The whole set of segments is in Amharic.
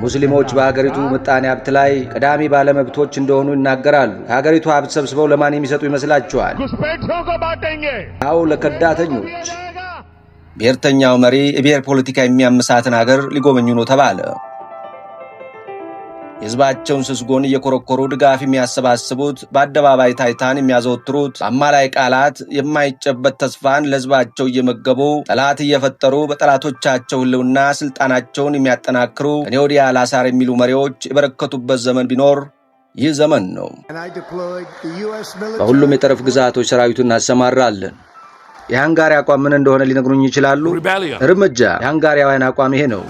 ሙስሊሞች በሀገሪቱ ምጣኔ ሀብት ላይ ቀዳሚ ባለመብቶች እንደሆኑ ይናገራሉ። ከሀገሪቱ ሀብት ሰብስበው ለማን የሚሰጡ ይመስላችኋል? አው ለከዳተኞች። ብሔርተኛው መሪ የብሔር ፖለቲካ የሚያምሳትን ሀገር ሊጎበኙ ነው ተባለ። የህዝባቸውን ስስጎን እየኮረኮሩ ድጋፍ የሚያሰባስቡት በአደባባይ ታይታን የሚያዘወትሩት በአማላይ ቃላት የማይጨበት ተስፋን ለህዝባቸው እየመገቡ ጠላት እየፈጠሩ በጠላቶቻቸው ህልውና ስልጣናቸውን የሚያጠናክሩ ከኔ ወዲያ ላሳር የሚሉ መሪዎች የበረከቱበት ዘመን ቢኖር ይህ ዘመን ነው። በሁሉም የጠረፍ ግዛቶች ሰራዊቱን እናሰማራለን። የሃንጋሪ አቋም ምን እንደሆነ ሊነግሩኝ ይችላሉ? እርምጃ። የሃንጋሪያውያን አቋም ይሄ ነው።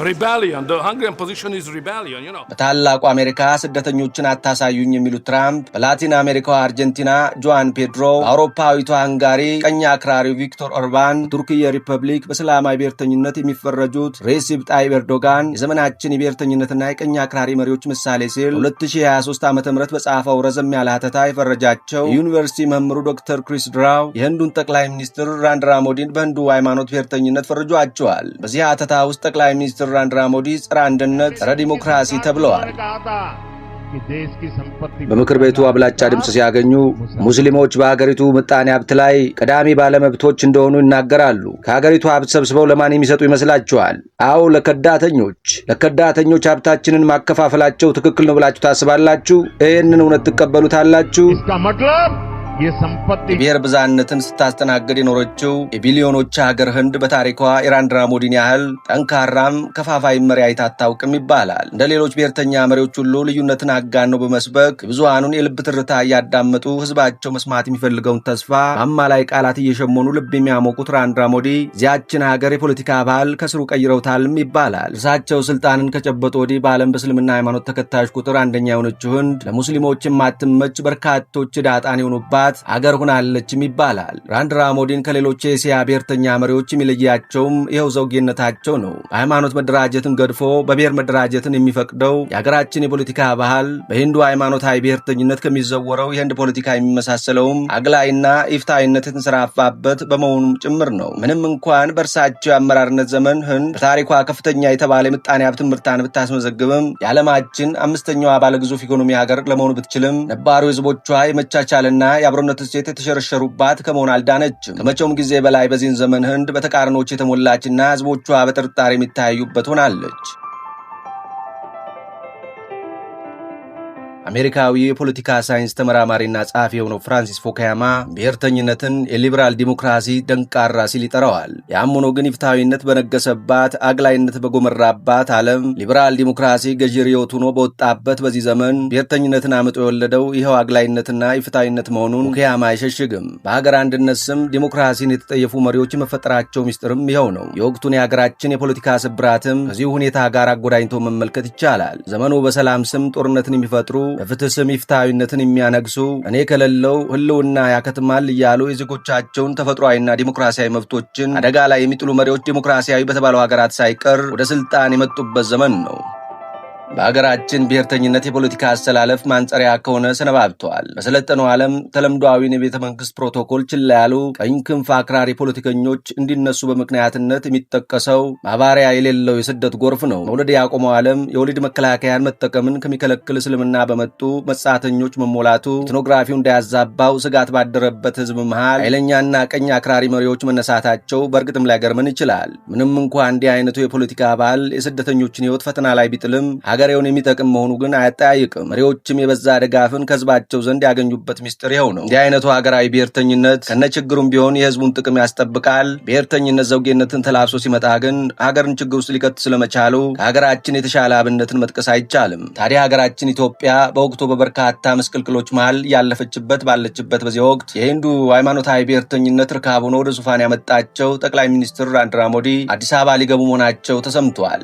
በታላቁ አሜሪካ ስደተኞችን አታሳዩኝ የሚሉት ትራምፕ በላቲን አሜሪካዋ አርጀንቲና ጆዋን ፔድሮ፣ በአውሮፓዊቷ ሃንጋሪ ቀኝ አክራሪው ቪክቶር ኦርባን፣ ቱርክየ ሪፐብሊክ በሰላማዊ ብሔርተኝነት የሚፈረጁት ሬሲፕ ጣይብ ኤርዶጋን የዘመናችን የብሔርተኝነትና የቀኝ አክራሪ መሪዎች ምሳሌ ሲል 2023 ዓ.ም በጻፈው ረዘም ያለ ሀተታ የፈረጃቸው የዩኒቨርሲቲ መምህሩ ዶክተር ክሪስ ድራው የህንዱን ጠቅላይ ሚኒስትር ናሬንድራ ሞዲን በህንዱ ሃይማኖት ብሔርተኝነት ፈርጇቸዋል። በዚህ አተታ ውስጥ ጠቅላይ ሚኒስትር ናሬንድራ ሞዲ ጸረ አንድነት፣ ጸረ ዲሞክራሲ ተብለዋል። በምክር ቤቱ አብላጫ ድምፅ ሲያገኙ ሙስሊሞች በሀገሪቱ ምጣኔ ሀብት ላይ ቀዳሚ ባለመብቶች እንደሆኑ ይናገራሉ። ከሀገሪቱ ሀብት ሰብስበው ለማን የሚሰጡ ይመስላችኋል? አው ለከዳተኞች ሀብታችንን ማከፋፈላቸው ትክክል ነው ብላችሁ ታስባላችሁ? ይህንን እውነት ትቀበሉታላችሁ? የብሔር ብዛነትን ስታስተናግድ የኖረችው የቢሊዮኖች ሀገር ህንድ በታሪኳ የናሬንድራ ሞዲን ያህል ጠንካራም ከፋፋይ መሪ አይታ አታውቅም ይባላል። እንደ ሌሎች ብሔርተኛ መሪዎች ሁሉ ልዩነትን አጋነው በመስበክ ብዙሃኑን የልብ ትርታ እያዳመጡ ህዝባቸው መስማት የሚፈልገውን ተስፋ በአማላይ ቃላት እየሸመኑ ልብ የሚያሞቁት ናሬንድራ ሞዲ እዚያችን ሀገር የፖለቲካ ባህል ከስሩ ቀይረውታልም ይባላል። እርሳቸው ስልጣንን ከጨበጡ ወዲህ በዓለም በእስልምና ሃይማኖት ተከታዮች ቁጥር አንደኛ የሆነችው ህንድ ለሙስሊሞች የማትመች በርካቶች ዳጣን የሆኑባት አገር ሆናለችም ይባላል። ናሬንድራ ሞዲን ከሌሎች የእስያ ብሔርተኛ መሪዎች የሚለያቸውም ይኸው ዘውጌነታቸው ነው። በሃይማኖት መደራጀትን ገድፎ በብሔር መደራጀትን የሚፈቅደው የሀገራችን የፖለቲካ ባህል በሂንዱ ሃይማኖታዊ ብሔርተኝነት ከሚዘወረው የህንድ ፖለቲካ የሚመሳሰለውም አግላይና ኢፍታዊነት የተንሰራፋበት በመሆኑም ጭምር ነው። ምንም እንኳን በእርሳቸው የአመራርነት ዘመን ህንድ በታሪኳ ከፍተኛ የተባለ የምጣኔ ሀብት ምርታን ብታስመዘግብም የዓለማችን አምስተኛዋ ባለግዙፍ ኢኮኖሚ ሀገር ለመሆኑ ብትችልም ነባሩ ህዝቦቿ የመቻቻልና የአብሮነት እሴት የተሸረሸሩባት ከመሆን አልዳነችም። ከመቼውም ጊዜ በላይ በዚህን ዘመን ህንድ በተቃርኖች የተሞላችና ህዝቦቿ በጥርጣሬ የሚታዩበት ሆናለች። አሜሪካዊ የፖለቲካ ሳይንስ ተመራማሪና ጸሐፊ የሆነው ፍራንሲስ ፎካያማ ብሔርተኝነትን የሊበራል ዲሞክራሲ ደንቃራ ሲል ይጠራዋል። ያም ሆኖ ግን ኢፍትሐዊነት በነገሰባት፣ አግላይነት በጎመራባት ዓለም ሊበራል ዲሞክራሲ ገዢ ርዕዮት ሆኖ በወጣበት በዚህ ዘመን ብሔርተኝነትን አምጦ የወለደው ይኸው አግላይነትና ኢፍትሐዊነት መሆኑን ፎካያማ አይሸሽግም። በሀገር አንድነት ስም ዲሞክራሲን የተጠየፉ መሪዎች መፈጠራቸው ሚስጥርም ይኸው ነው። የወቅቱን የሀገራችን የፖለቲካ ስብራትም ከዚሁ ሁኔታ ጋር አጎዳኝቶ መመልከት ይቻላል። ዘመኑ በሰላም ስም ጦርነትን የሚፈጥሩ፣ በፍትህ ስም ኢፍትሐዊነትን የሚያነግሱ፣ እኔ ከሌለው ህልውና ያከትማል እያሉ የዜጎቻቸውን ተፈጥሯዊና ዲሞክራሲያዊ መብቶችን አደጋ ላይ የሚጥሉ መሪዎች ዲሞክራሲያዊ በተባለው ሀገራት ሳይቀር ወደ ስልጣን የመጡበት ዘመን ነው። በሀገራችን ብሔርተኝነት የፖለቲካ አሰላለፍ ማንጸሪያ ከሆነ ሰነባብተዋል። በሰለጠነው ዓለም ተለምዷዊን የቤተ መንግስት ፕሮቶኮል ችላ ያሉ ቀኝ ክንፍ አክራሪ ፖለቲከኞች እንዲነሱ በምክንያትነት የሚጠቀሰው ማባሪያ የሌለው የስደት ጎርፍ ነው። መውለድ ያቆመው ዓለም የወሊድ መከላከያን መጠቀምን ከሚከለክል እስልምና በመጡ መጻተኞች መሞላቱ ኢትኖግራፊው እንዳያዛባው ስጋት ባደረበት ህዝብ መሃል ኃይለኛና ቀኝ አክራሪ መሪዎች መነሳታቸው በእርግጥም ሊያገርመን ይችላል። ምንም እንኳ እንዲህ አይነቱ የፖለቲካ ባህል የስደተኞችን ህይወት ፈተና ላይ ቢጥልም ሀገሬውን የሚጠቅም መሆኑ ግን አያጠያይቅም። መሪዎችም የበዛ ድጋፍን ከህዝባቸው ዘንድ ያገኙበት ሚስጥር ይኸው ነው። እንዲህ አይነቱ ሀገራዊ ብሔርተኝነት ከነችግሩም ቢሆን የህዝቡን ጥቅም ያስጠብቃል። ብሔርተኝነት ዘውጌነትን ተላብሶ ሲመጣ ግን ሀገርን ችግር ውስጥ ሊከት ስለመቻሉ ከሀገራችን የተሻለ አብነትን መጥቀስ አይቻልም። ታዲያ ሀገራችን ኢትዮጵያ በወቅቱ በበርካታ ምስቅልቅሎች መሃል ያለፈችበት ባለችበት በዚህ ወቅት የሂንዱ ሃይማኖታዊ ብሔርተኝነት ርካብ ሆኖ ወደ ዙፋን ያመጣቸው ጠቅላይ ሚኒስትር ናሬንድራ ሞዲ አዲስ አበባ ሊገቡ መሆናቸው ተሰምቷል።